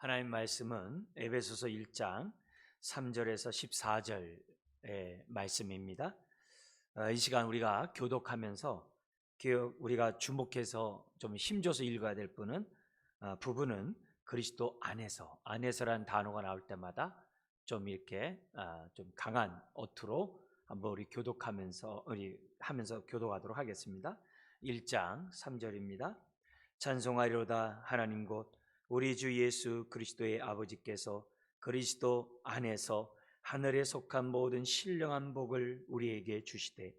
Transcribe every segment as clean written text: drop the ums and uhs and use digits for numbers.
하나님 말씀은 에베소서 1장 3절에서 14절의 말씀입니다. 이 시간 우리가 교독하면서 우리가 주목해서 좀 힘줘서 읽어야 될 부분은 그리스도 안에서라는 단어가 나올 때마다 좀 이렇게 좀 강한 어투로 한번 우리 하면서 교독하도록 하겠습니다. 1장 3절입니다. 찬송하리로다 하나님 곧 우리 주 예수 그리스도의 아버지께서 그리스도 안에서 하늘에 속한 모든 신령한 복을 우리에게 주시되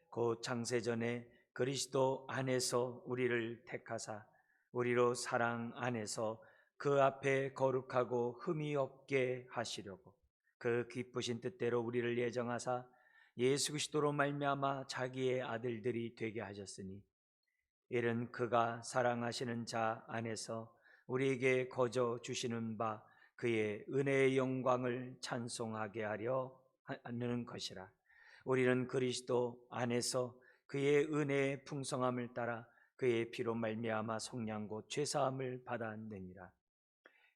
곧 창세전에 그리스도 안에서 우리를 택하사 우리로 사랑 안에서 그 앞에 거룩하고 흠이 없게 하시려고 그 기쁘신 뜻대로 우리를 예정하사 예수 그리스도로 말미암아 자기의 아들들이 되게 하셨으니 이는 그가 사랑하시는 자 안에서 우리에게 거저 주시는 바 그의 은혜의 영광을 찬송하게 하려 하는 것이라. 우리는 그리스도 안에서 그의 은혜의 풍성함을 따라 그의 피로 말미암아 속량 곧 죄사함을 받았느니라.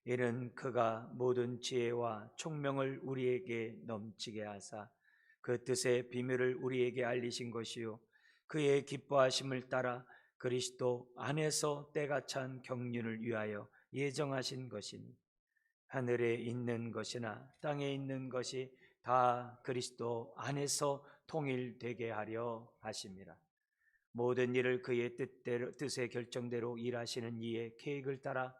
이는 그가 모든 지혜와 총명을 우리에게 넘치게 하사 그 뜻의 비밀을 우리에게 알리신 것이요 그의 기뻐하심을 따라 그리스도 안에서 때가 찬 경륜을 위하여 예정하신 것이니 하늘에 있는 것이나 땅에 있는 것이 다 그리스도 안에서 통일되게 하려 하심이라. 모든 일을 그의 뜻의 결정대로 일하시는 이의 계획을 따라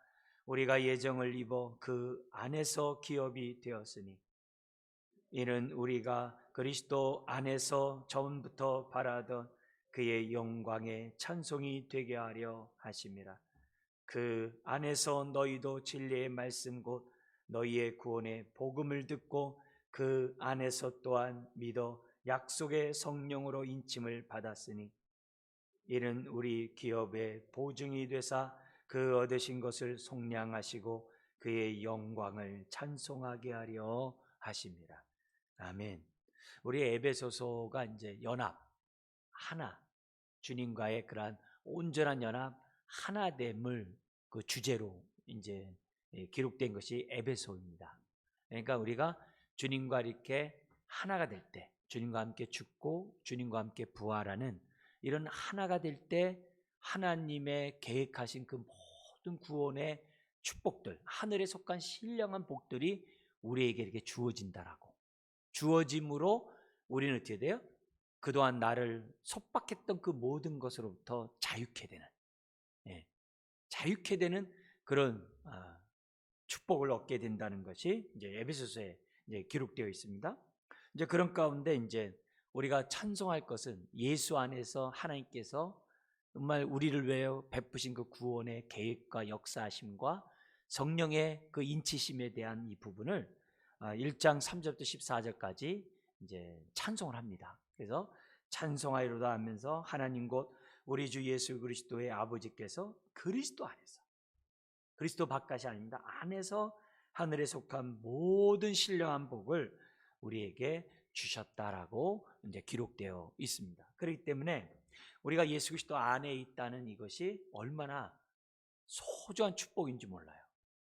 우리가 예정을 입어 그 안에서 기업이 되었으니 이는 우리가 그리스도 안에서 처음부터 바라던 그의 영광의 찬송이 되게 하려 하심이라. 그 안에서 너희도 진리의 말씀 곧 너희의 구원의 복음을 듣고 그 안에서 또한 믿어 약속의 성령으로 인침을 받았으니 이는 우리 기업의 보증이 되사 그 얻으신 것을 속량하시고 그의 영광을 찬송하게 하려 하심이라. 아멘. 우리 에베소서가 이제 연합, 하나, 주님과의 그러한 온전한 연합, 하나됨을 그 주제로 이제 기록된 것이 에베소입니다. 그러니까 우리가 주님과 이렇게 하나가 될 때, 주님과 함께 죽고 주님과 함께 부활하는 이런 하나가 될 때 하나님의 계획하신 그 모든 구원의 축복들, 하늘에 속한 신령한 복들이 우리에게 이렇게 주어진다라고. 주어짐으로 우리는 어떻게 돼요? 그동안 나를 속박했던 그 모든 것으로부터 자유케 되는, 자유케 되는 그런 축복을 얻게 된다는 것이 이제 에베소서에 이제 기록되어 있습니다. 이제 그런 가운데 이제 우리가 찬송할 것은 예수 안에서 하나님께서 정말 우리를 위하여 베푸신 그 구원의 계획과 역사하심과 성령의 그 인치심에 대한 이 부분을 1장 3절부터 14절까지 이제 찬송을 합니다. 그래서 찬송하리로다 하면서 하나님 곧 우리 주 예수 그리스도의 아버지께서 그리스도 안에서, 그리스도 바깥이 아닙니다, 안에서 하늘에 속한 모든 신령한 복을 우리에게 주셨다라고 이제 기록되어 있습니다. 그렇기 때문에 우리가 예수 그리스도 안에 있다는 이것이 얼마나 소중한 축복인지 몰라요.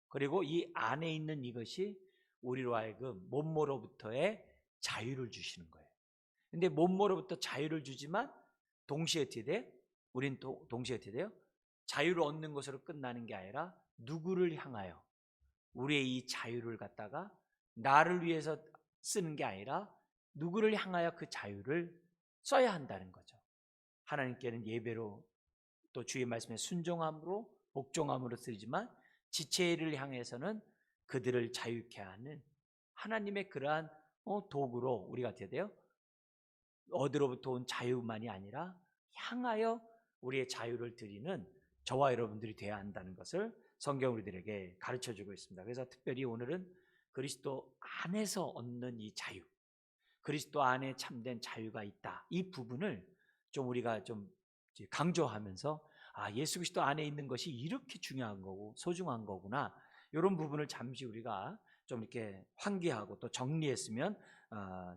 그리고 이 안에 있는 이것이 우리로 하여금 몸모로부터의 자유를 주시는 거예요. 근데 몸모로부터 자유를 주지만 동시에 어떻게 돼? 우린 동시에 어떻게 돼요? 자유를 얻는 것으로 끝나는 게 아니라 누구를 향하여 우리의 이 자유를 갖다가 나를 위해서 쓰는 게 아니라 누구를 향하여 그 자유를 써야 한다는 거죠. 하나님께는 예배로 또 주의 말씀에 순종함으로 복종함으로 쓰지만 지체를 향해서는 그들을 자유케 하는 하나님의 그러한 도구로 우리가 어떻게 돼요? 어디로부터 온 자유만이 아니라 향하여 우리의 자유를 드리는 저와 여러분들이 되어야 한다는 것을 성경 우리들에게 가르쳐주고 있습니다. 그래서 특별히 오늘은 그리스도 안에서 얻는 이 자유, 그리스도 안에 참된 자유가 있다, 이 부분을 좀 우리가 좀 강조하면서 예수 그리스도 안에 있는 것이 이렇게 중요한 거고 소중한 거구나, 이런 부분을 잠시 우리가 좀 이렇게 환기하고 또 정리했으면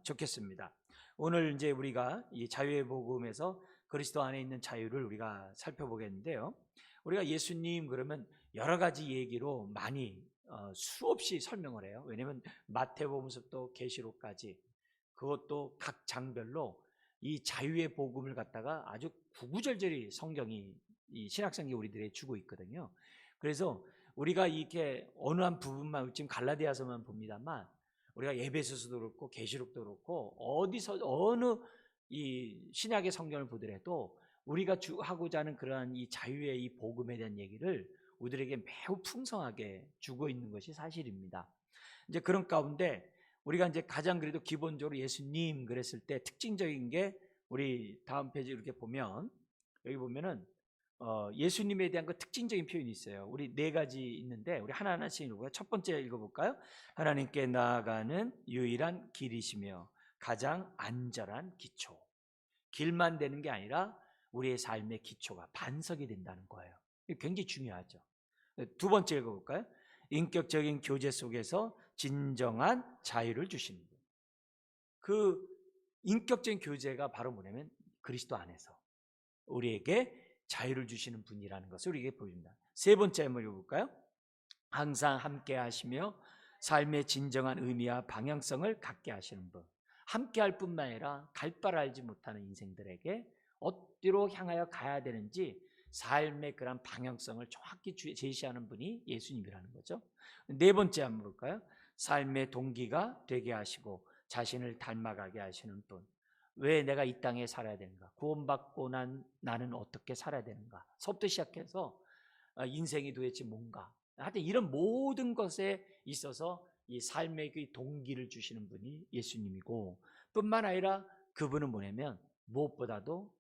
좋겠습니다. 오늘 이제 우리가 이 자유의 복음에서 그리스도 안에 있는 자유를 우리가 살펴보겠는데요. 우리가 예수님 그러면 여러 가지 얘기로 많이 수없이 설명을 해요. 왜냐하면 마태복음서부터 계시록까지 그것도 각 장별로 이 자유의 복음을 갖다가 아주 구구절절히 성경이 이 신약성경이 우리들에게 주고 있거든요. 그래서 우리가 이렇게 어느 한 부분만 지금 갈라디아서만 봅니다만 우리가 에베소서도 그렇고 계시록도 그렇고 어디서 어느 이 신약의 성경을 보더라도 우리가 하고자 하는 그러한 이 자유의 이 복음에 대한 얘기를 우리들에게 매우 풍성하게 주고 있는 것이 사실입니다. 이제 그런 가운데 우리가 이제 가장 그래도 기본적으로 예수님 그랬을 때 특징적인 게 우리 다음 페이지 이렇게 보면 여기 보면은 예수님에 대한 그 특징적인 표현이 있어요. 우리 네 가지 있는데 우리 하나하나씩 읽어볼까요? 첫 번째 읽어볼까요? 하나님께 나아가는 유일한 길이시며 가장 안전한 기초. 길만 되는 게 아니라 우리의 삶의 기초가 반석이 된다는 거예요. 이게 굉장히 중요하죠. 두 번째 읽어볼까요? 인격적인 교제 속에서 진정한 자유를 주시는 분. 그 인격적인 교제가 바로 뭐냐면 그리스도 안에서 우리에게 자유를 주시는 분이라는 것을 우리에게 보여줍니다. 세 번째 한번 읽어볼까요? 항상 함께 하시며 삶의 진정한 의미와 방향성을 갖게 하시는 분. 함께 할 뿐만 아니라 갈 바를 알지 못하는 인생들에게 어디로 향하여 가야 되는지 삶의 그런 방향성을 정확히 제시하는 분이 예수님이라는 거죠. 네 번째 한번 볼까요? 삶의 동기가 되게 하시고 자신을 닮아가게 하시는 분. 왜 내가 이 땅에 살아야 되는가? 구원받고 나는 어떻게 살아야 되는가? 서부터 시작해서 인생이 도대체 뭔가? 하여튼 이런 모든 것에 있어서 이 삶의 그 동기를 주시는 분이 예수님이고 뿐만 아니라 그분은 뭐냐면 무엇보다도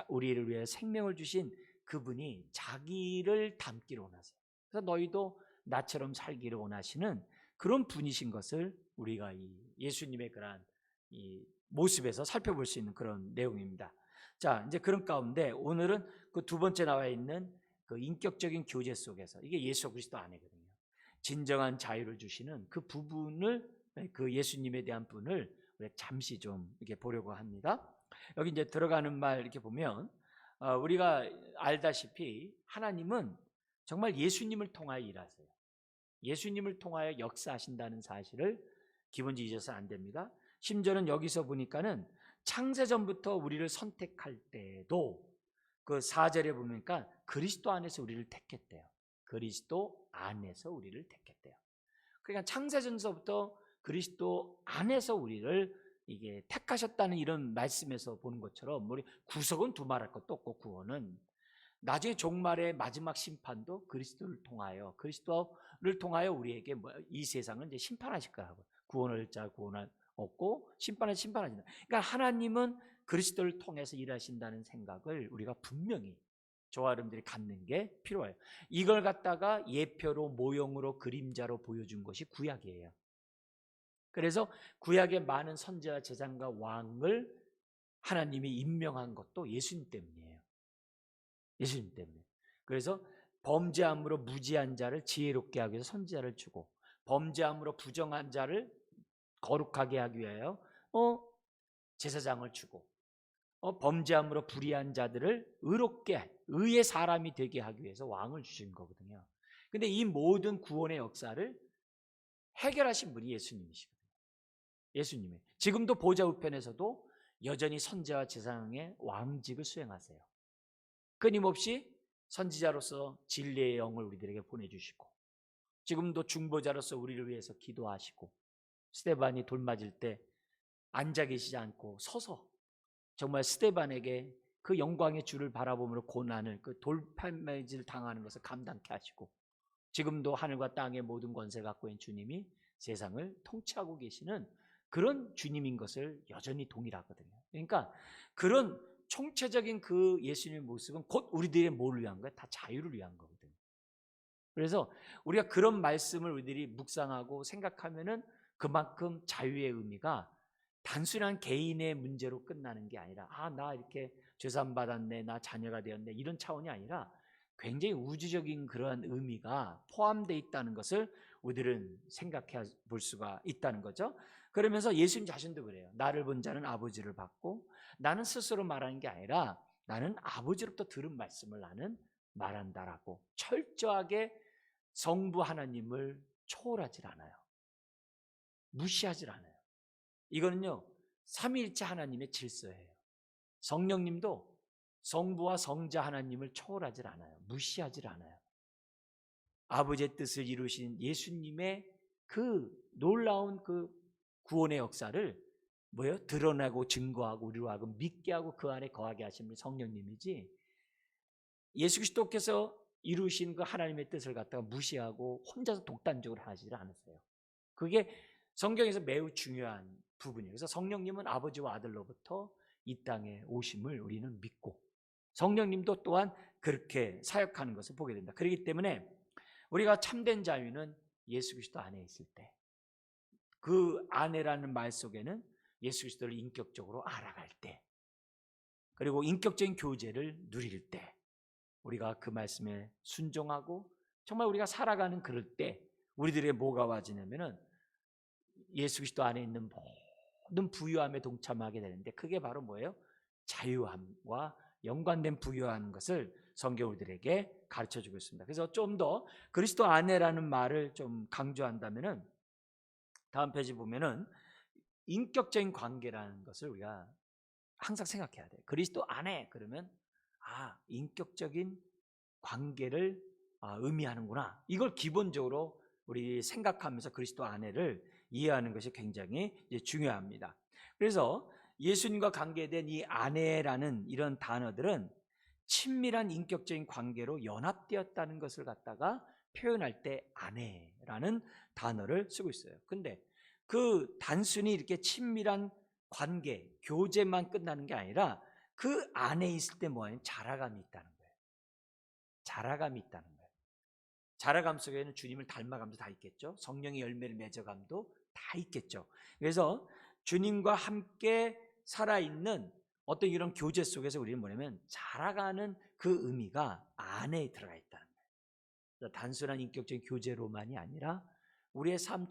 우리를 위해 생명을 주신 그분이 자기를 닮기를 원하세요. 그래서 너희도 나처럼 살기를 원하시는 그런 분이신 것을 우리가 이 예수님의 그러한 이 모습에서 살펴볼 수 있는 그런 내용입니다. 자, 이제 그런 가운데 오늘은 그 두 번째 나와 있는 그 인격적인 교제 속에서 이게 예수 그리스도 안에거든요. 진정한 자유를 주시는 그 부분을 그 예수님에 대한 분을 잠시 좀 이렇게 보려고 합니다. 여기 이제 들어가는 말 이렇게 보면 우리가 알다시피 하나님은 정말 예수님을 통하여 일하세요. 예수님을 통하여 역사하신다는 사실을 기본적으로 잊어서는 안 됩니다. 심지어는 여기서 보니까는 창세전부터 우리를 선택할 때도 그 4절에 보니까 그리스도 안에서 우리를 택했대요. 그리스도 안에서 우리를 택했대요. 그러니까 창세전서부터 그리스도 안에서 우리를 이게 택하셨다는 이런 말씀에서 보는 것처럼 우리 구속은 두말할 것도 없고 구원은 나중에 종말의 마지막 심판도 그리스도를 통하여 우리에게 이 세상을 이제 심판하실 거라고. 구원을 자 구원을 얻고 심판을 심판하신다. 그러니까 하나님은 그리스도를 통해서 일하신다는 생각을 우리가 분명히 저와 여러분들이 갖는 게 필요해요. 이걸 갖다가 예표로 모형으로 그림자로 보여준 것이 구약이에요. 그래서 구약의 많은 선지자 제사장과 왕을 하나님이 임명한 것도 예수님 때문이에요. 예수님 때문에. 그래서 범죄함으로 무지한 자를 지혜롭게 하기 위해서 선지자를 주고 범죄함으로 부정한 자를 거룩하게 하기 위하여 제사장을 주고 범죄함으로 불의한 자들을 의롭게 의의 사람이 되게 하기 위해서 왕을 주신 거거든요. 근데 이 모든 구원의 역사를 해결하신 분이 예수님이시거든요. 예수님이 지금도 보좌 우편에서도 여전히 선지자와 제사장의 왕직을 수행하세요. 끊임없이 선지자로서 진리의 영을 우리들에게 보내주시고 지금도 중보자로서 우리를 위해서 기도하시고 스데반이 돌 맞을 때 앉아 계시지 않고 서서 정말 스데반에게 그 영광의 주를 바라보므로 고난을 그 돌팔매질 당하는 것을 감당케 하시고 지금도 하늘과 땅의 모든 권세를 갖고 있는 주님이 세상을 통치하고 계시는 그런 주님인 것을 여전히 동일하거든요. 그러니까 그런 총체적인 그 예수님의 모습은 곧 우리들의 뭐를 위한 거야? 다 자유를 위한 거거든요. 그래서 우리가 그런 말씀을 우리들이 묵상하고 생각하면은 그만큼 자유의 의미가 단순한 개인의 문제로 끝나는 게 아니라 나 이렇게 죄산 받았네, 나 자녀가 되었네 이런 차원이 아니라 굉장히 우주적인 그러한 의미가 포함되어 있다는 것을 우리들은 생각해 볼 수가 있다는 거죠. 그러면서 예수님 자신도 그래요. 나를 본 자는 아버지를 받고 나는 스스로 말하는 게 아니라 나는 아버지로부터 들은 말씀을 나는 말한다라고 철저하게 성부 하나님을 초월하지 않아요. 무시하지 않아요. 이거는요, 삼위일체 하나님의 질서예요. 성령님도 성부와 성자 하나님을 초월하지 않아요. 무시하지 않아요. 아버지의 뜻을 이루신 예수님의 그 놀라운 그 구원의 역사를 뭐예요? 드러내고 증거하고 우리로 하여금 믿게 하고 그 안에 거하게 하신 분이 성령님이지, 예수 그리스도께서 이루신 그 하나님의 뜻을 갖다가 무시하고 혼자서 독단적으로 하지 않으세요. 그게 성경에서 매우 중요한 부분이에요. 그래서 성령님은 아버지와 아들로부터 이 땅에 오심을 우리는 믿고, 성령님도 또한 그렇게 사역하는 것을 보게 된다. 그렇기 때문에 우리가 참된 자유는 예수 그리스도 안에 있을 때, 그 안에라는 말 속에는 예수 그리스도를 인격적으로 알아갈 때, 그리고 인격적인 교제를 누릴 때, 우리가 그 말씀에 순종하고 정말 우리가 살아가는 그럴 때 우리들의 뭐가 와지냐면은 예수 그리스도 안에 있는 모든 부유함에 동참하게 되는데, 그게 바로 뭐예요? 자유함과 연관된 부유한 것을 성경 우리들에게 가르쳐주고 있습니다. 그래서 좀 더 그리스도 안에라는 말을 좀 강조한다면은, 다음 페이지 보면은 인격적인 관계라는 것을 우리가 항상 생각해야 돼요. 그리스도 안에 그러면 인격적인 관계를 의미하는구나. 이걸 기본적으로 우리 생각하면서 그리스도 안에를 이해하는 것이 굉장히 중요합니다. 그래서 예수님과 관계된 이 안에라는 이런 단어들은 친밀한 인격적인 관계로 연합되었다는 것을 갖다가 표현할 때 안에라는 단어를 쓰고 있어요. 근데 그 단순히 이렇게 친밀한 관계, 교제만 끝나는 게 아니라 그 안에 있을 때 뭐예요? 자라감이 있다는 거예요. 자라감이 있다는 거예요. 자라감 속에는 주님을 닮아감도 다 있겠죠. 성령의 열매를 맺어감도 다 있겠죠. 그래서 주님과 함께 살아있는 어떤 이런 교제 속에서 우리는 뭐냐면 자라가는 그 의미가 안에 들어가 있다는 거예요. 단순한 인격적인 교제로만이 아니라 우리의 삶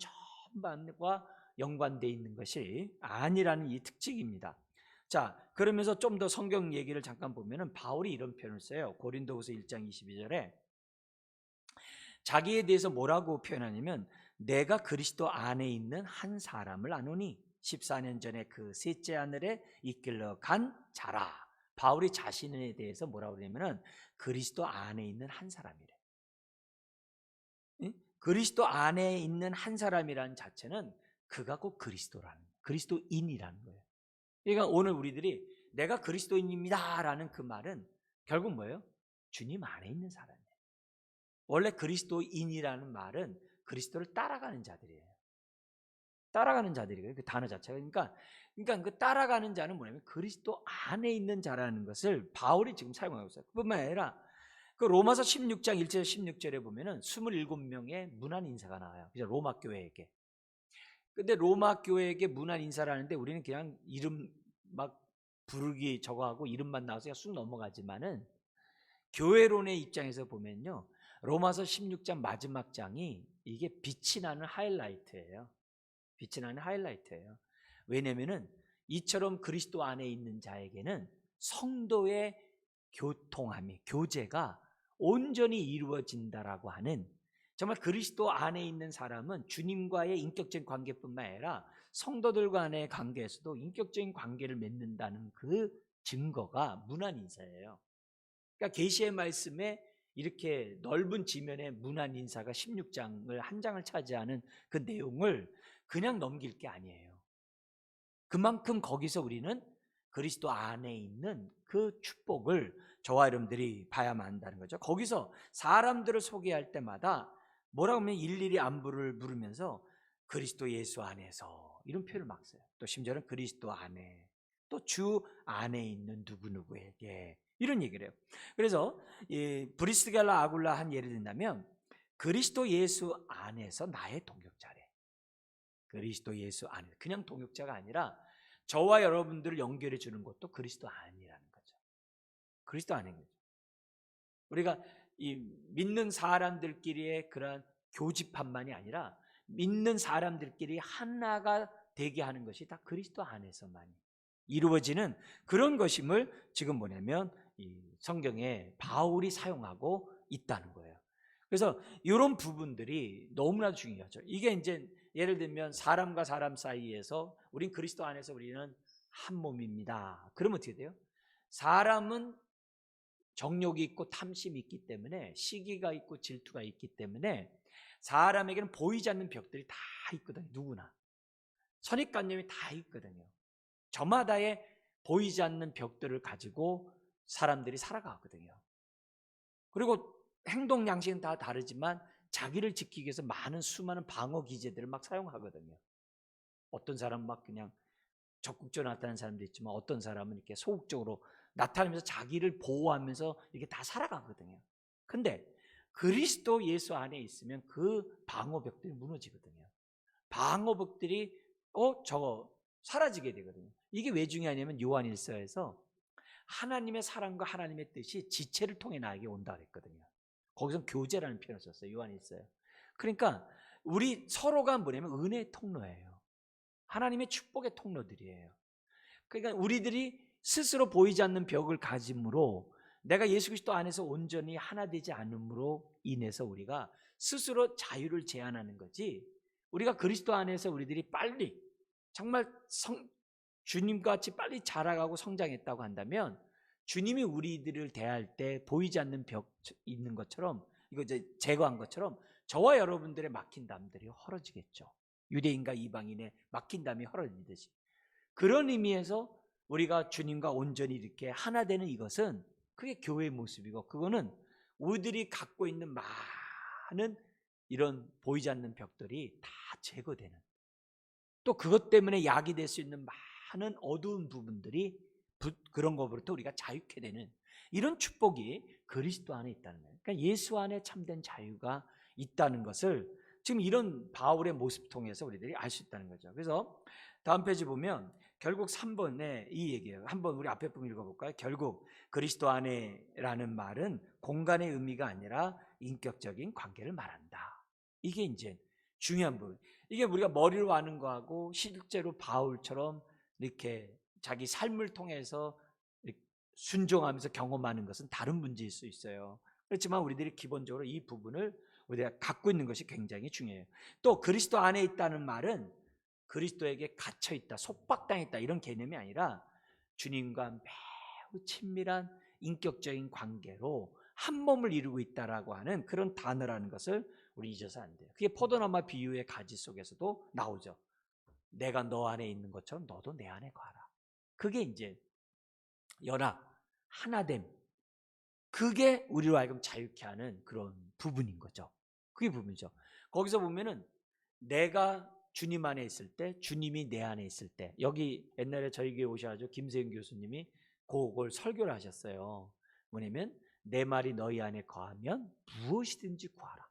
전반과 연관되어 있는 것이 안이라는 이 특징입니다. 자, 그러면서 좀 더 성경 얘기를 잠깐 보면은 바울이 이런 표현을 써요. 고린도후서 1장 22절에 자기에 대해서 뭐라고 표현하냐면, 내가 그리스도 안에 있는 한 사람을 아노니 14년 전에 그 셋째 하늘에 이끌러 간 자라. 바울이 자신에 대해서 뭐라고 그러냐면은 그리스도 안에 있는 한 사람이래. 그리스도 안에 있는 한 사람이라는 자체는 그가 곧 그리스도라는, 그리스도인이라는 거예요. 그러니까 오늘 우리들이 내가 그리스도인입니다 라는 그 말은 결국 뭐예요? 주님 안에 있는 사람이에요. 원래 그리스도인이라는 말은 그리스도를 따라가는 자들이에요. 따라가는 자들이에요. 그 단어 자체가. 그러니까 그 따라가는 자는 뭐냐면 그리스도 안에 있는 자라는 것을 바울이 지금 사용하고 있어요. 그뿐만 아니라 그 로마서 16장 1절 16절에 보면은 27명의 문안 인사가 나와요. 그죠? 로마 교회에게. 근데 로마 교회에게 문안 인사를 하는데 우리는 그냥 이름 막 부르기 저거 하고 이름만 나와서 그냥 쑥 넘어가지만은, 교회론의 입장에서 보면요, 로마서 16장 마지막 장이 이게 빛이 나는 하이라이트예요. 빛이 나는 하이라이트예요. 왜냐면은 이처럼 그리스도 안에 있는 자에게는 성도의 교통함이, 교제가 온전히 이루어진다라고 하는, 정말 그리스도 안에 있는 사람은 주님과의 인격적인 관계뿐만 아니라 성도들 간의 관계에서도 인격적인 관계를 맺는다는 그 증거가 문안 인사예요. 그러니까 계시의 말씀에 이렇게 넓은 지면에 문안 인사가 16장을 한 장을 차지하는 그 내용을 그냥 넘길 게 아니에요. 그만큼 거기서 우리는 그리스도 안에 있는 그 축복을 저와 여러분들이 봐야만 한다는 거죠. 거기서 사람들을 소개할 때마다 뭐라고 하면 일일이 안부를 물으면서 그리스도 예수 안에서 이런 표현을 막 써요. 또 심지어는 그리스도 안에, 또 주 안에 있는 누구누구에게 이런 얘기를 해요. 그래서 이 브리스갈라 아굴라 한 예를 든다면 그리스도 예수 안에서 나의 동역자래. 그리스도 예수 안에, 그냥 동역자가 아니라 저와 여러분들을 연결해 주는 것도 그리스도 안이라는 거죠. 그리스도 안인 거죠. 우리가 이 믿는 사람들끼리의 그런 교집합만이 아니라 믿는 사람들끼리 하나가 되게 하는 것이 다 그리스도 안에서만 이루어지는 그런 것임을 지금 뭐냐면 이 성경에 바울이 사용하고 있다는 거예요. 그래서 이런 부분들이 너무나 중요하죠. 이게 이제 예를 들면 사람과 사람 사이에서 우린 그리스도 안에서 우리는 한 몸입니다. 그러면 어떻게 돼요? 사람은 정욕이 있고 탐심이 있기 때문에, 시기가 있고 질투가 있기 때문에 사람에게는 보이지 않는 벽들이 다 있거든요. 누구나 선입관념이 다 있거든요. 저마다의 보이지 않는 벽들을 가지고 사람들이 살아가거든요. 그리고 행동 양식은 다 다르지만 자기를 지키기 위해서 많은 수많은 방어 기제들을 막 사용하거든요. 어떤 사람은 막 그냥 적극적으로 나타나는 사람도 있지만, 어떤 사람은 이렇게 소극적으로 나타나면서 자기를 보호하면서 이렇게 다 살아가거든요. 근데 그리스도 예수 안에 있으면 그 방어벽들이 무너지거든요. 방어벽들이 저거 사라지게 되거든요. 이게 왜 중요하냐면 요한일서에서 하나님의 사랑과 하나님의 뜻이 지체를 통해 나에게 온다 그랬거든요. 거기서 교제라는 표현을 썼어요. 요한일서요. 그러니까 우리 서로가 뭐냐면 은혜의 통로예요. 하나님의 축복의 통로들이에요. 그러니까 우리들이 스스로 보이지 않는 벽을 가짐으로, 내가 예수 그리스도 안에서 온전히 하나 되지 않음으로 인해서 우리가 스스로 자유를 제한하는 거지, 우리가 그리스도 안에서 우리들이 빨리 정말 주님과 같이 빨리 자라가고 성장했다고 한다면, 주님이 우리들을 대할 때 보이지 않는 벽 있는 것처럼, 이거 이제 제거한 것처럼 저와 여러분들의 막힌 담들이 헐어지겠죠. 유대인과 이방인의 막힌 담이 헐어지듯이. 그런 의미에서 우리가 주님과 온전히 이렇게 하나 되는 이것은, 그게 교회의 모습이고, 그거는 우리들이 갖고 있는 많은 이런 보이지 않는 벽들이 다 제거되는, 또 그것 때문에 약이 될 수 있는 많은 어두운 부분들이, 그런 것으로부터 우리가 자유케 되는 이런 축복이 그리스도 안에 있다는 거예요. 그러니까 예수 안에 참된 자유가 있다는 것을 지금 이런 바울의 모습 통해서 우리들이 알 수 있다는 거죠. 그래서 다음 페이지 보면 결국 3번에 이 얘기예요. 한번 우리 앞에 부분 읽어볼까요? 결국 그리스도 안에라는 말은 공간의 의미가 아니라 인격적인 관계를 말한다. 이게 이제 중요한 부분. 이게 우리가 머리로 아는 거하고 실제로 바울처럼 이렇게 자기 삶을 통해서 순종하면서 경험하는 것은 다른 문제일 수 있어요. 그렇지만 우리들이 기본적으로 이 부분을 우리가 갖고 있는 것이 굉장히 중요해요. 또 그리스도 안에 있다는 말은 그리스도에게 갇혀 있다, 속박당했다 이런 개념이 아니라 주님과 매우 친밀한 인격적인 관계로 한 몸을 이루고 있다라고 하는 그런 단어라는 것을 우리 잊어서 안 돼요. 그게 포도나무 비유의 가지 속에서도 나오죠. 내가 너 안에 있는 것처럼 너도 내 안에 거하라. 그게 이제 연합, 하나됨, 그게 우리로 하여금 자유케 하는 그런 부분인 거죠. 그게 부분이죠. 거기서 보면은 내가 주님 안에 있을 때, 주님이 내 안에 있을 때, 여기 옛날에 저희 교회 오셔가지고 김세윤 교수님이 그걸 설교를 하셨어요. 뭐냐면 내 말이 너희 안에 거하면 무엇이든지 구하라,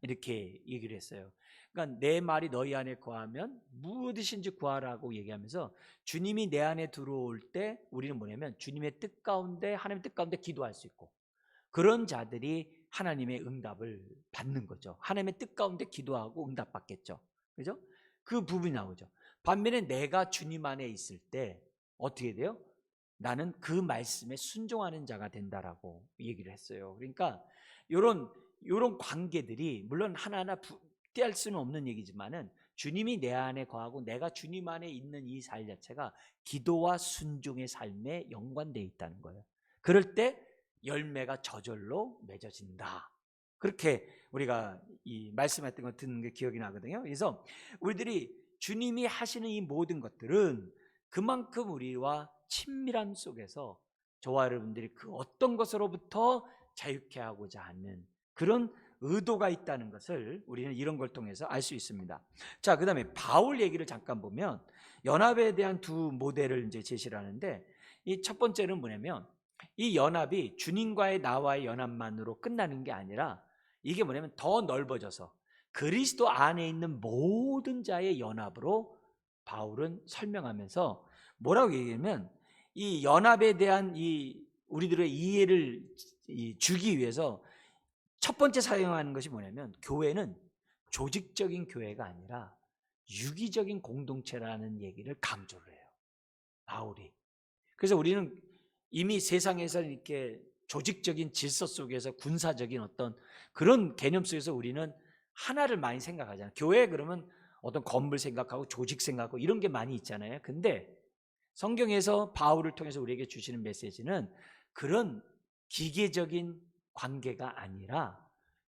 이렇게 얘기를 했어요. 그러니까 내 말이 너희 안에 거하면 무엇이든지 구하라고 얘기하면서, 주님이 내 안에 들어올 때 우리는 뭐냐면 주님의 뜻 가운데, 하나님의 뜻 가운데 기도할 수 있고, 그런 자들이 하나님의 응답을 받는 거죠. 하나님의 뜻 가운데 기도하고 응답받겠죠. 그죠? 그 부분이 나오죠. 반면에 내가 주님 안에 있을 때 어떻게 돼요? 나는 그 말씀에 순종하는 자가 된다라고 얘기를 했어요. 그러니까 이런 관계들이 물론 하나하나 떼할 수는 없는 얘기지만은, 주님이 내 안에 거하고 내가 주님 안에 있는 이 삶 자체가 기도와 순종의 삶에 연관되어 있다는 거예요. 그럴 때 열매가 저절로 맺어진다. 그렇게 우리가 이 말씀했던 거 듣는 게 기억이 나거든요. 그래서 우리들이 주님이 하시는 이 모든 것들은 그만큼 우리와 친밀함 속에서 저와 여러분들이 그 어떤 것으로부터 자유케 하고자 하는 그런 의도가 있다는 것을 우리는 이런 걸 통해서 알 수 있습니다. 자, 그 다음에 바울 얘기를 잠깐 보면 연합에 대한 두 모델을 이제 제시를 하는데, 이 첫 번째는 뭐냐면 이 연합이 주님과의 나와의 연합만으로 끝나는 게 아니라, 이게 뭐냐면 더 넓어져서 그리스도 안에 있는 모든 자의 연합으로 바울은 설명하면서 뭐라고 얘기하면, 이 연합에 대한 이 우리들의 이해를 주기 위해서 첫 번째 사용하는 것이 뭐냐면, 교회는 조직적인 교회가 아니라 유기적인 공동체라는 얘기를 강조를 해요, 바울이. 그래서 우리는 이미 세상에서 이렇게 조직적인 질서 속에서 군사적인 어떤 그런 개념 속에서 우리는 하나를 많이 생각하잖아요. 교회 그러면 어떤 건물 생각하고 조직 생각하고 이런 게 많이 있잖아요. 근데 성경에서 바울을 통해서 우리에게 주시는 메시지는 그런 기계적인 관계가 아니라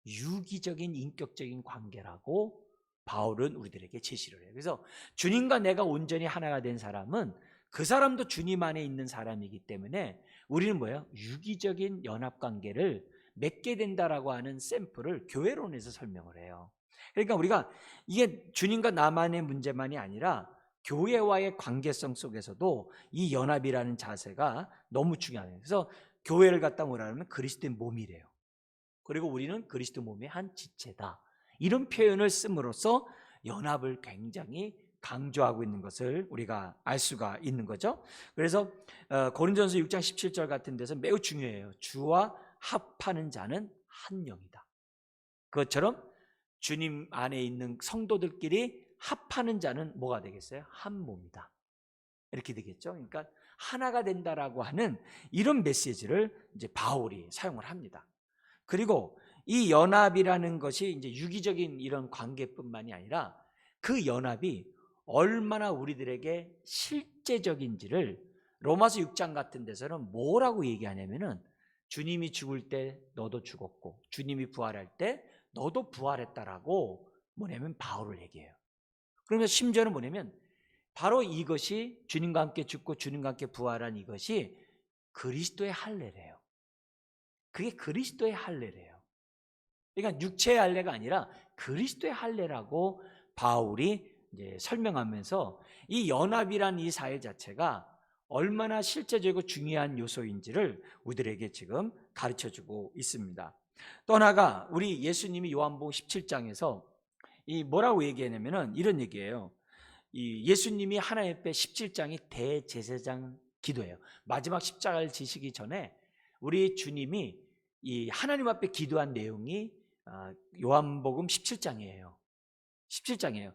유기적인 인격적인 관계라고 바울은 우리들에게 제시를 해요. 그래서 주님과 내가 온전히 하나가 된 사람은 그 사람도 주님 안에 있는 사람이기 때문에 우리는 뭐예요? 유기적인 연합관계를 맺게 된다라고 하는 샘플을 교회론에서 설명을 해요. 그러니까 우리가 이게 주님과 나만의 문제만이 아니라 교회와의 관계성 속에서도 이 연합이라는 자세가 너무 중요해요. 그래서 교회를 갖다 뭐라 하면 그리스도의 몸이래요. 그리고 우리는 그리스도 몸의 한 지체다. 이런 표현을 씀으로써 연합을 굉장히 강조하고 있는 것을 우리가 알 수가 있는 거죠. 그래서 고린도전서 6장 17절 같은 데서 매우 중요해요. 주와 합하는 자는 한 영이다. 그것처럼 주님 안에 있는 성도들끼리 합하는 자는 뭐가 되겠어요? 한 몸이다. 이렇게 되겠죠. 그러니까 하나가 된다라고 하는 이런 메시지를 이제 바울이 사용을 합니다. 그리고 이 연합이라는 것이 이제 유기적인 이런 관계뿐만이 아니라 그 연합이 얼마나 우리들에게 실제적인지를 로마서 6장 같은 데서는 뭐라고 얘기하냐면은 주님이 죽을 때 너도 죽었고 주님이 부활할 때 너도 부활했다라고 뭐냐면 바울을 얘기해요. 그러면 심지어는 뭐냐면 바로 이것이 주님과 함께 죽고 주님과 함께 부활한 이것이 그리스도의 할례래요. 그게 그리스도의 할례래요. 그러니까 육체의 할례가 아니라 그리스도의 할례라고 바울이 이제 설명하면서 이 연합이란 이 사회 자체가 얼마나 실제적이고 중요한 요소인지를 우리들에게 지금 가르쳐주고 있습니다. 또 하나가 우리 예수님이 요한복음 17장에서 이 뭐라고 얘기하냐면은 이런 얘기예요. 이 예수님이 하나님 앞에 17장이 대제사장 기도예요. 마지막 십자가를 지시기 전에 우리 주님이 이 하나님 앞에 기도한 내용이 요한복음 17장이에요. 17장이에요.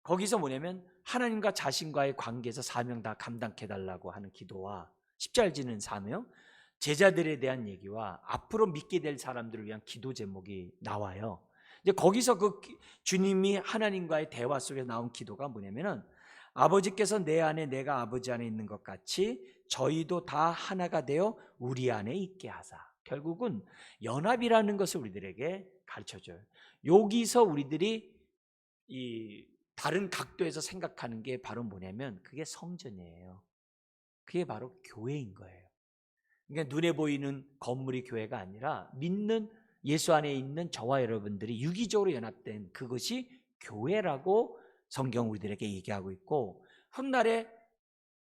거기서 뭐냐면 하나님과 자신과의 관계에서 사명 다 감당해 달라고 하는 기도와 십자가를 지는 사명, 제자들에 대한 얘기와 앞으로 믿게 될 사람들을 위한 기도 제목이 나와요. 이제 거기서 그 주님이 하나님과의 대화 속에 나온 기도가 뭐냐면은 아버지께서 내 안에 내가 아버지 안에 있는 것 같이 저희도 다 하나가 되어 우리 안에 있게 하사. 결국은 연합이라는 것을 우리들에게 가르쳐줘요. 여기서 우리들이 이 다른 각도에서 생각하는 게 바로 뭐냐면 그게 성전이에요. 그게 바로 교회인 거예요. 그러니까 눈에 보이는 건물이 교회가 아니라 믿는 예수 안에 있는 저와 여러분들이 유기적으로 연합된 그것이 교회라고 성경 우리들에게 얘기하고 있고, 훗날에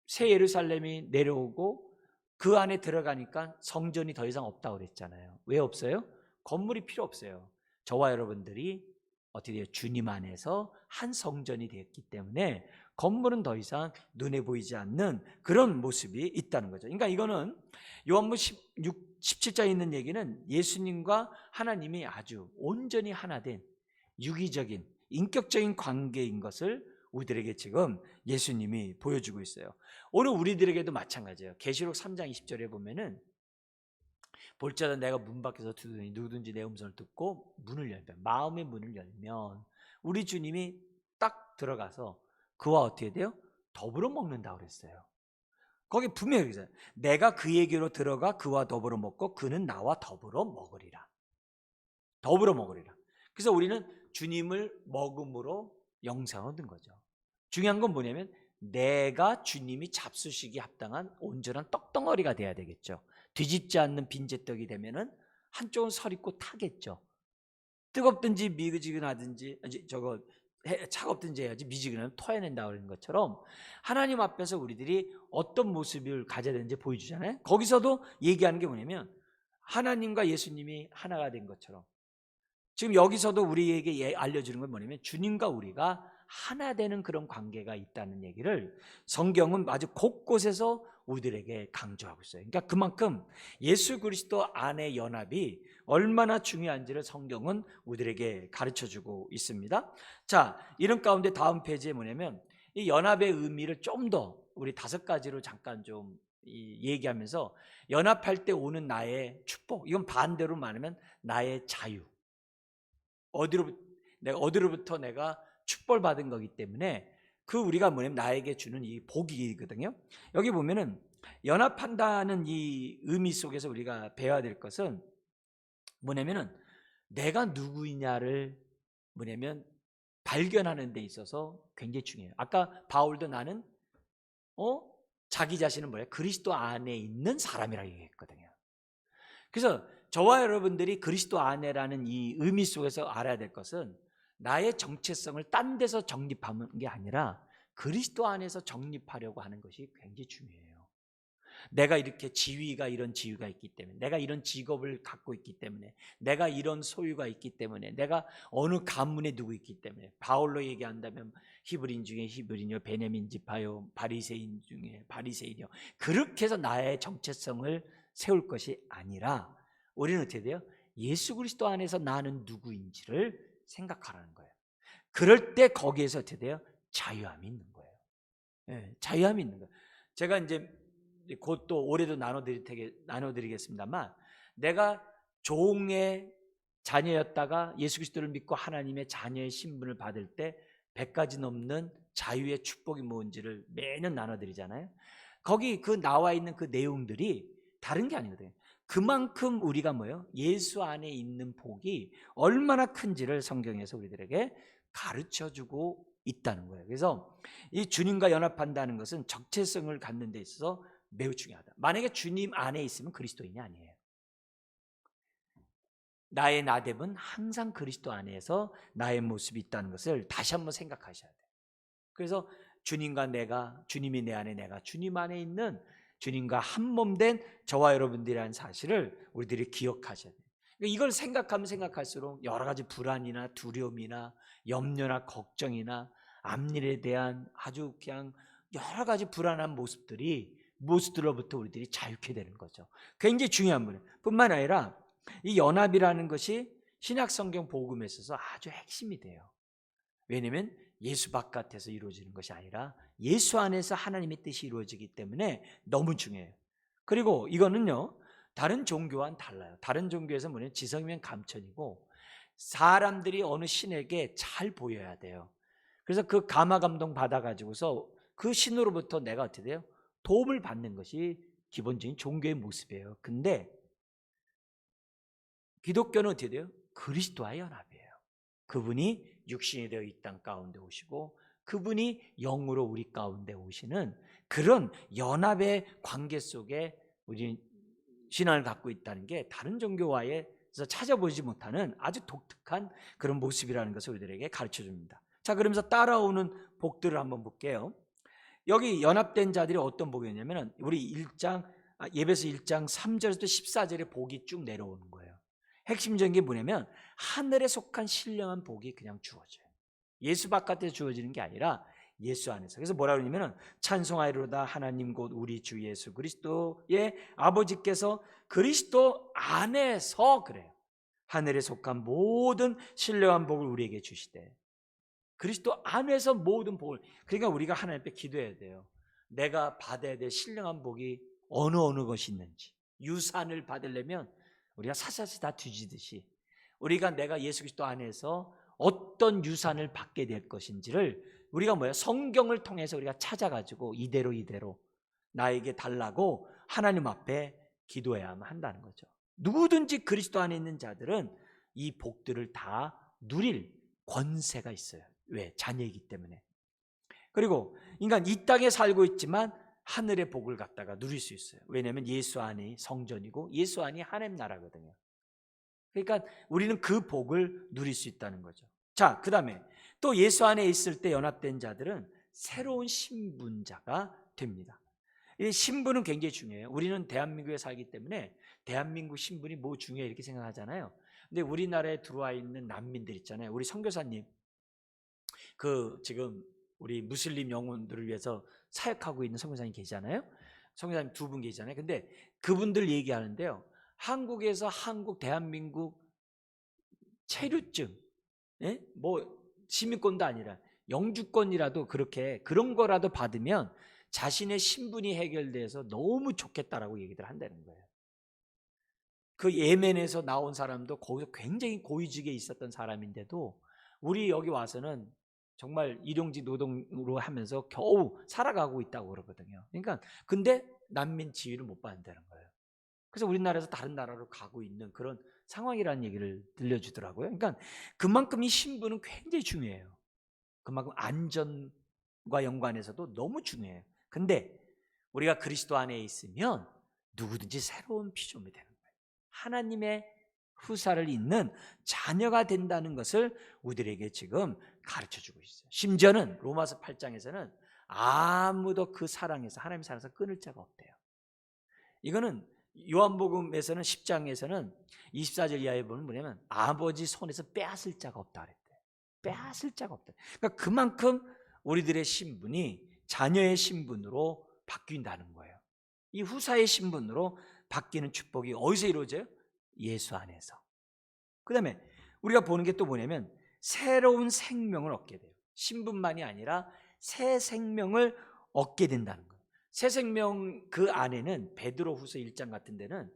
새 예루살렘이 내려오고 그 안에 들어가니까 성전이 더 이상 없다고 그랬잖아요. 왜 없어요? 건물이 필요 없어요. 저와 여러분들이 어떻게 돼요? 주님 안에서 한 성전이 되었기 때문에 건물은 더 이상 눈에 보이지 않는 그런 모습이 있다는 거죠. 그러니까 이거는 요한복음 17장에 있는 얘기는 예수님과 하나님이 아주 온전히 하나 된 유기적인 인격적인 관계인 것을 우리들에게 지금 예수님이 보여주고 있어요. 오늘 우리들에게도 마찬가지예요. 계시록 3장 20절에 보면은 볼지어다 내가 문 밖에서 두드리니 누구든지 내 음성을 듣고 문을 열면, 마음의 문을 열면 우리 주님이 딱 들어가서 그와 어떻게 돼요? 더불어 먹는다고 그랬어요. 거기 분명히 있어요. 내가 그에게로 들어가 그와 더불어 먹고 그는 나와 더불어 먹으리라. 더불어 먹으리라. 그래서 우리는 주님을 먹음으로 영생을 얻는 거죠. 중요한 건 뭐냐면 내가 주님이 잡수시기 합당한 온전한 떡덩어리가 돼야 되겠죠. 뒤집지 않는 빈재떡이 되면은 한쪽은 설 있고 타겠죠. 뜨겁든지 미지근하든지 차갑든지 해야지 미지근하면 토해낸다 그러는 것처럼 하나님 앞에서 우리들이 어떤 모습을 가져야 되는지 보여주잖아요. 거기서도 얘기하는 게 뭐냐면 하나님과 예수님이 하나가 된 것처럼 지금 여기서도 우리에게 알려주는 건 뭐냐면 주님과 우리가 하나 되는 그런 관계가 있다는 얘기를 성경은 아주 곳곳에서 우리들에게 강조하고 있어요. 그러니까 그만큼 예수 그리스도 안의 연합이 얼마나 중요한지를 성경은 우리들에게 가르쳐주고 있습니다. 자, 이런 가운데 다음 페이지에 뭐냐면 이 연합의 의미를 좀 더 우리 5가지로 잠깐 좀 얘기하면서 연합할 때 오는 나의 축복, 이건 반대로 말하면 나의 자유. 어디로부터 내가 축복을 받은 거기 때문에 그 우리가 뭐냐면 나에게 주는 이 복이거든요. 여기 보면은 연합한다는 이 의미 속에서 우리가 배워야 될 것은 뭐냐면은 내가 누구이냐를 뭐냐면 발견하는 데 있어서 굉장히 중요해요. 아까 바울도 나는 자기 자신은 뭐예요? 그리스도 안에 있는 사람이라고 얘기했거든요. 그래서 저와 여러분들이 그리스도 안에라는 이 의미 속에서 알아야 될 것은 나의 정체성을 딴 데서 정립하는 게 아니라 그리스도 안에서 정립하려고 하는 것이 굉장히 중요해요. 내가 이렇게 이런 지위가 있기 때문에, 내가 이런 직업을 갖고 있기 때문에, 내가 이런 소유가 있기 때문에, 내가 어느 가문에 누구 있기 때문에, 바울로 얘기한다면 히브리인 중에 히브리인이요, 베냐민 지파요, 바리새인 중에 바리새인이요, 그렇게 해서 나의 정체성을 세울 것이 아니라 우리는 어떻게 돼요? 예수 그리스도 안에서 나는 누구인지를 생각하라는 거예요. 그럴 때 거기에서 어떻게 돼요? 자유함이 있는 거예요. 네, 자유함이 있는 거예요. 제가 이제 곧 또 올해도 나눠드리겠습니다만, 내가 종의 자녀였다가 예수 그리스도를 믿고 하나님의 자녀의 신분을 받을 때 100가지 넘는 자유의 축복이 뭔지를 매년 나눠드리잖아요. 거기 그 나와 있는 그 내용들이 다른 게 아니거든요. 그만큼 우리가 뭐예요? 예수 안에 있는 복이 얼마나 큰지를 성경에서 우리들에게 가르쳐주고 있다는 거예요. 그래서 이 주님과 연합한다는 것은 적체성을 갖는 데 있어서 매우 중요하다. 만약에 주님 안에 있으면 그리스도인이 아니에요. 나의 나됨은 항상 그리스도 안에서 나의 모습이 있다는 것을 다시 한번 생각하셔야 돼요. 그래서 주님과 내가, 주님이 내 안에, 내가 주님 안에 있는 주님과 한 몸 된 저와 여러분들이라는 사실을 우리들이 기억하셔야 돼요. 이걸 생각하면 생각할수록 여러 가지 불안이나 두려움이나 염려나 걱정이나 앞일에 대한 아주 그냥 여러 가지 불안한 모습들로부터 우리들이 자유케 되는 거죠. 굉장히 중요한 분이에요. 뿐만 아니라 이 연합이라는 것이 신약 성경 복음에 있어서 아주 핵심이 돼요. 왜냐하면 예수 바깥에서 이루어지는 것이 아니라 예수 안에서 하나님의 뜻이 이루어지기 때문에 너무 중요해요. 그리고 이거는요, 다른 종교와는 달라요. 다른 종교에서 뭐냐면 지성이면 감천이고 사람들이 어느 신에게 잘 보여야 돼요. 그래서 그 감화 감동 받아가지고서 그 신으로부터 내가 어떻게 돼요? 도움을 받는 것이 기본적인 종교의 모습이에요. 근데 기독교는 어떻게 돼요? 그리스도와의 연합이에요. 그분이 육신이 되어 이 땅 가운데 오시고 그분이 영으로 우리 가운데 오시는 그런 연합의 관계 속에 우리 신앙을 갖고 있다는 게 다른 종교와에서 찾아보지 못하는 아주 독특한 그런 모습이라는 것을 우리들에게 가르쳐 줍니다. 자, 그러면서 따라오는 복들을 한번 볼게요. 여기 연합된 자들이 어떤 복이냐면 우리 예배서 1장 3절에서 14절의 복이 쭉 내려오는 거예요. 핵심적인 게 뭐냐면 하늘에 속한 신령한 복이 그냥 주어져요. 예수 바깥에서 주어지는 게 아니라 예수 안에서. 그래서 뭐라 그러냐면 찬송하리로다 하나님 곧 우리 주 예수 그리스도의 아버지께서 그리스도 안에서 그래요. 하늘에 속한 모든 신령한 복을 우리에게 주시되 그리스도 안에서 모든 복을. 그러니까 우리가 하나님 앞에 기도해야 돼요. 내가 받아야 될 신령한 복이 어느 것이 있는지. 유산을 받으려면 우리가 사사시 다 뒤지듯이 내가 예수 그리스도 안에서 어떤 유산을 받게 될 것인지를 우리가 성경을 통해서 우리가 찾아가지고 이대로 나에게 달라고 하나님 앞에 기도해야만 한다는 거죠. 누구든지 그리스도 안에 있는 자들은 이 복들을 다 누릴 권세가 있어요. 왜? 자녀이기 때문에. 그리고 인간 이 땅에 살고 있지만 하늘의 복을 갖다가 누릴 수 있어요. 왜냐하면 예수 안이 성전이고 예수 안이 하나님 나라거든요. 그러니까 우리는 그 복을 누릴 수 있다는 거죠. 자, 그 다음에 또 예수 안에 있을 때 연합된 자들은 새로운 신분자가 됩니다. 이 신분은 굉장히 중요해요. 우리는 대한민국에 살기 때문에 대한민국 신분이 뭐 중요해 이렇게 생각하잖아요. 근데 우리나라에 들어와 있는 난민들 있잖아요. 우리 선교사님 지금 우리 무슬림 영혼들을 위해서 사역하고 있는 선교사님 계시잖아요. 선교사님 2분 계시잖아요. 근데 그분들 얘기하는데요. 한국에서 대한민국 체류증, 뭐 시민권도 아니라 영주권이라도 그런 거라도 받으면 자신의 신분이 해결돼서 너무 좋겠다라고 얘기들 한다는 거예요. 그 예멘에서 나온 사람도 거기서 굉장히 고위직에 있었던 사람인데도 우리 여기 와서는 정말 일용직 노동으로 하면서 겨우 살아가고 있다고 그러거든요. 그러니까 근데 난민 지위를 못 받는다는 거예요. 그래서 우리나라에서 다른 나라로 가고 있는 그런 상황이라는 얘기를 들려주더라고요. 그러니까 그만큼 이 신분은 굉장히 중요해요. 그만큼 안전과 연관해서도 너무 중요해요. 근데 우리가 그리스도 안에 있으면 누구든지 새로운 피조물이 되는 거예요. 하나님의 후사를 잇는 자녀가 된다는 것을 우리들에게 지금 가르쳐주고 있어요. 심지어는 로마서 8장에서는 아무도 그 사랑에서, 하나님의 사랑에서 끊을 자가 없대요. 이거는 요한복음에서는 10장에서는 24절 이하에 보면 뭐냐면 아버지 손에서 빼앗을 자가 없다 그랬대요. 빼앗을 자가 없다. 그러니까 그만큼 우리들의 신분이 자녀의 신분으로 바뀐다는 거예요. 이 후사의 신분으로 바뀌는 축복이 어디서 이루어져요? 예수 안에서. 그 다음에 우리가 보는 게 또 뭐냐면 새로운 생명을 얻게 돼요. 신분만이 아니라 새 생명을 얻게 된다는 거예요. 새 생명 그 안에는 베드로후서 1장 같은 데는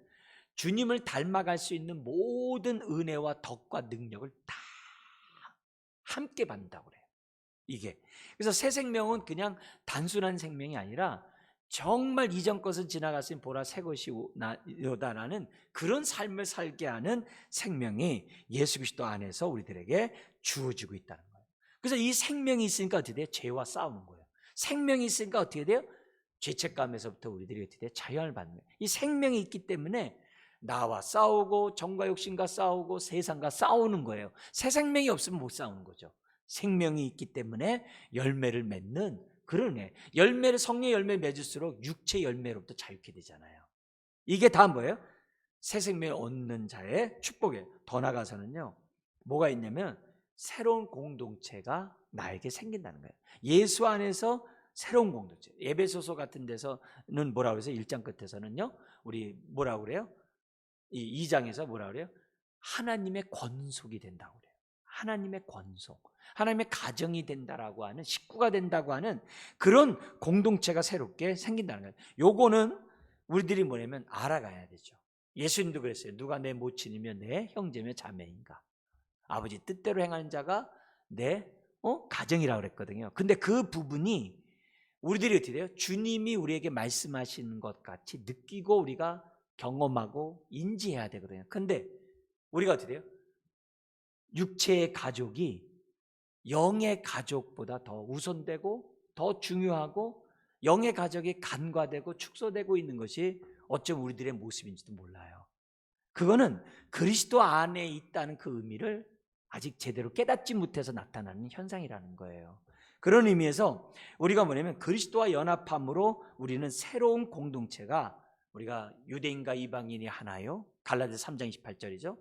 주님을 닮아갈 수 있는 모든 은혜와 덕과 능력을 다 함께 받는다고 그래요. 이게. 그래서 새 생명은 그냥 단순한 생명이 아니라 정말 이전 것은 지나갔으니 보라 새 것이 오다라는 그런 삶을 살게 하는 생명이 예수 그리스도 안에서 우리들에게 주어지고 있다는 거예요. 그래서 이 생명이 있으니까 어떻게 돼요? 죄와 싸우는 거예요. 생명이 있으니까 어떻게 돼요? 죄책감에서부터 우리들이 어떻게 돼요? 자유함을 받는 거예요. 이 생명이 있기 때문에 나와 싸우고 정과 욕심과 싸우고 세상과 싸우는 거예요. 새 생명이 없으면 못 싸우는 거죠. 생명이 있기 때문에 열매를 맺는 그런 애. 열매를 성령의 열매를 맺을수록 육체 열매로부터 자유케 되잖아요. 이게 다 뭐예요? 새 생명을 얻는 자의 축복이에요. 더 나아가서는요. 뭐가 있냐면 새로운 공동체가 나에게 생긴다는 거예요. 예수 안에서 새로운 공동체. 에베소서 같은 데서는 뭐라고 그래서 1장 끝에서는요. 우리 뭐라고 그래요? 이 2장에서 뭐라고 그래요? 하나님의 권속이 된다고 그래요. 하나님의 권속. 하나님의 가정이 된다라고 하는, 식구가 된다고 하는 그런 공동체가 새롭게 생긴다는 거예요. 요거는 우리들이 뭐냐면 알아가야 되죠. 예수님도 그랬어요. 누가 내 모친이며 내 형제며 자매인가? 아버지 뜻대로 행하는 자가 내 가정이라고 그랬거든요. 근데 그 부분이 우리들이 어떻게 돼요? 주님이 우리에게 말씀하시는 것 같이 느끼고 우리가 경험하고 인지해야 되거든요. 근데 우리가 어떻게 돼요? 육체의 가족이 영의 가족보다 더 우선되고 더 중요하고 영의 가족이 간과되고 축소되고 있는 것이 어쩜 우리들의 모습인지도 몰라요. 그거는 그리스도 안에 있다는 그 의미를 아직 제대로 깨닫지 못해서 나타나는 현상이라는 거예요. 그런 의미에서 우리가 뭐냐면 그리스도와 연합함으로 우리는 새로운 공동체가, 우리가 유대인과 이방인이 하나요? 갈라디아서 3장 28절이죠.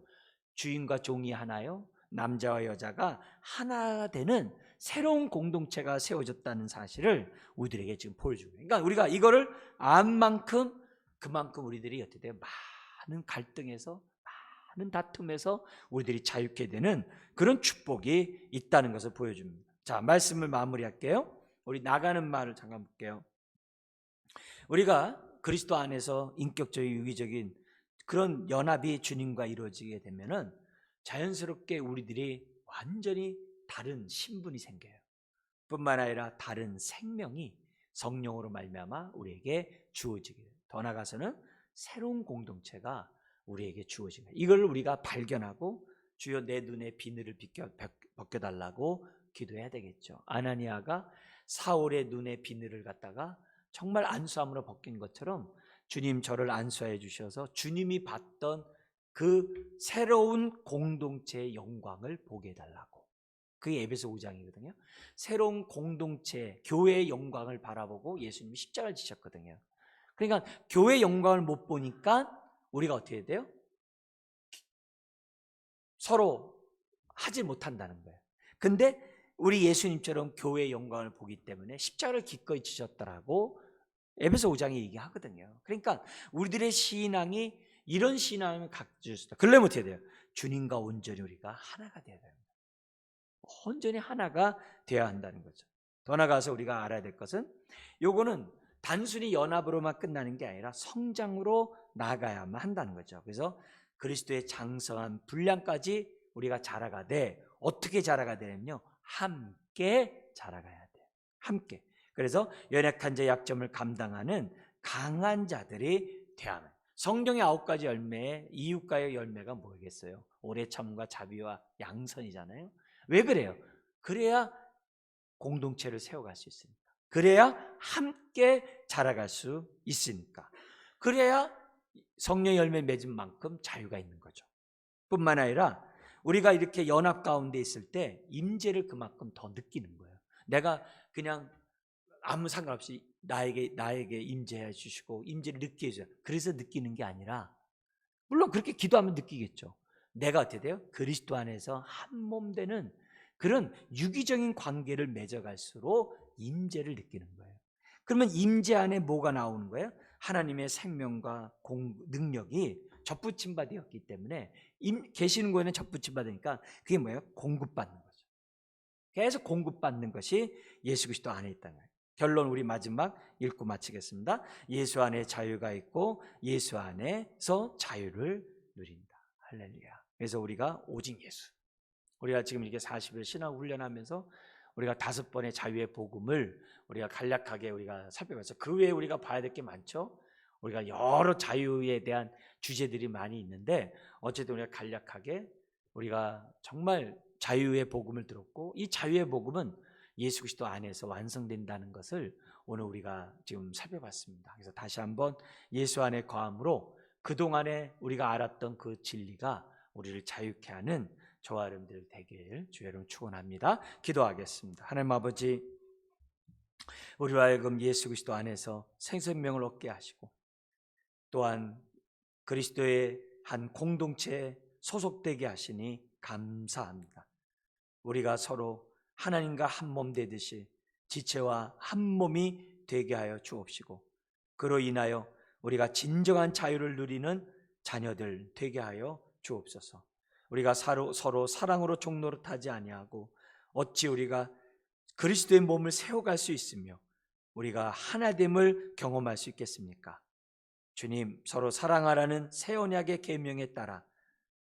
주인과 종이 하나요? 남자와 여자가 하나 되는 새로운 공동체가 세워졌다는 사실을 우리들에게 지금 보여주고, 그러니까 우리가 이거를 안 만큼 그만큼 우리들이 어떻게 돼요? 많은 갈등에서, 많은 다툼에서 우리들이 자유케 되는 그런 축복이 있다는 것을 보여줍니다. 자, 말씀을 마무리할게요. 우리 나가는 말을 잠깐 볼게요. 우리가 그리스도 안에서 인격적인 유기적인 그런 연합이 주님과 이루어지게 되면은 자연스럽게 우리들이 완전히 다른 신분이 생겨요. 뿐만 아니라 다른 생명이 성령으로 말미암아 우리에게 주어지게 돼요. 더 나아가서는 새로운 공동체가 우리에게 주어집니다. 이걸 우리가 발견하고 주여 내 눈에 비늘을 벗겨달라고 기도해야 되겠죠. 아나니아가 사울의 눈에 비늘을 갖다가 정말 안수함으로 벗긴 것처럼 주님 저를 안수해 주셔서 주님이 봤던 그 새로운 공동체의 영광을 보게 해달라고. 그게 에베소 5장이거든요. 새로운 공동체, 교회의 영광을 바라보고 예수님이 십자가를 지셨거든요. 그러니까 교회의 영광을 못 보니까 우리가 어떻게 해야 돼요? 서로 하지 못한다는 거예요. 근데 우리 예수님처럼 교회의 영광을 보기 때문에 십자가를 기꺼이 지셨더라고 에베소 5장에 얘기하거든요. 그러니까 우리들의 신앙이 이런 신앙을 갖출 수 있다. 그러려면 어떻게 돼요? 주님과 온전히 우리가 하나가 되어야 됩니다. 온전히 하나가 되어야 한다는 거죠. 더 나아가서 우리가 알아야 될 것은 요거는 단순히 연합으로만 끝나는 게 아니라 성장으로 나아가야만 한다는 거죠. 그래서 그리스도의 장성한 분량까지 우리가 자라가되, 어떻게 자라가되냐면요, 함께 자라가야 돼요. 함께. 그래서 연약한 자의 약점을 감당하는 강한 자들이 되어야만. 성경의 9가지 열매에 이웃과의 열매가 뭐겠어요? 오래 참과 자비와 양선이잖아요. 왜 그래요? 그래야 공동체를 세워갈 수 있으니까. 그래야 함께 자라갈 수 있으니까. 그래야 성령 열매 맺은 만큼 자유가 있는 거죠. 뿐만 아니라 우리가 이렇게 연합 가운데 있을 때 임재를 그만큼 더 느끼는 거예요. 내가 그냥 아무 상관없이 나에게 임재해 주시고 임재를 느끼게 해줘요. 그래서 느끼는 게 아니라, 물론 그렇게 기도하면 느끼겠죠. 내가 어떻게 돼요? 그리스도 안에서 한 몸 되는 그런 유기적인 관계를 맺어갈수록 임재를 느끼는 거예요. 그러면 임재 안에 뭐가 나오는 거예요? 하나님의 생명과 능력이 접붙임 바 되었기 때문에, 계시는 거에는 접붙임 받으니까 그게 뭐예요? 공급받는 거죠. 계속 공급받는 것이 예수 그리스도 안에 있다는 거예요. 결론, 우리 마지막 읽고 마치겠습니다. 예수 안에 자유가 있고 예수 안에서 자유를 누린다. 할렐루야. 그래서 우리가 오직 예수, 우리가 지금 이렇게 40일 신학 훈련하면서 우리가 5번의 자유의 복음을 우리가 간략하게 우리가 살펴봤어요. 그 외에 우리가 봐야 될 게 많죠. 우리가 여러 자유에 대한 주제들이 많이 있는데, 어쨌든 우리가 간략하게 우리가 정말 자유의 복음을 들었고, 이 자유의 복음은 예수 그리스도 안에서 완성된다는 것을 오늘 우리가 지금 살펴봤습니다. 그래서 다시 한번 예수 안에 거함으로 그동안에 우리가 알았던 그 진리가 우리를 자유케 하는 저와 여러분들 되길 주의 이름으로 축원합니다. 기도하겠습니다. 하나님 아버지, 우리로 하여금 예수 그리스도 안에서 생생명을 얻게 하시고, 또한 그리스도의 한 공동체에 소속되게 하시니 감사합니다. 우리가 서로 하나님과 한 몸 되듯이 지체와 한 몸이 되게 하여 주옵시고, 그로 인하여 우리가 진정한 자유를 누리는 자녀들 되게 하여 주옵소서. 우리가 서로 사랑으로 종노릇하지 아니하고 어찌 우리가 그리스도의 몸을 세워갈 수 있으며 우리가 하나됨을 경험할 수 있겠습니까? 주님, 서로 사랑하라는 새 언약의 계명에 따라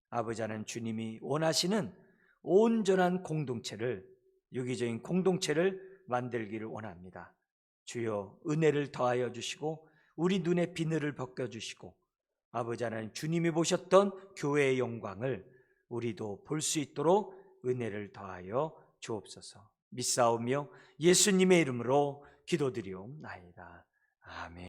아버지 하나님, 주님이 원하시는 온전한 공동체를, 유기적인 공동체를 만들기를 원합니다. 주여, 은혜를 더하여 주시고 우리 눈에 비늘을 벗겨주시고, 아버지 하나님, 주님이 보셨던 교회의 영광을 우리도 볼 수 있도록 은혜를 더하여 주옵소서. 믿사오며 예수님의 이름으로 기도드리옵나이다. 아멘.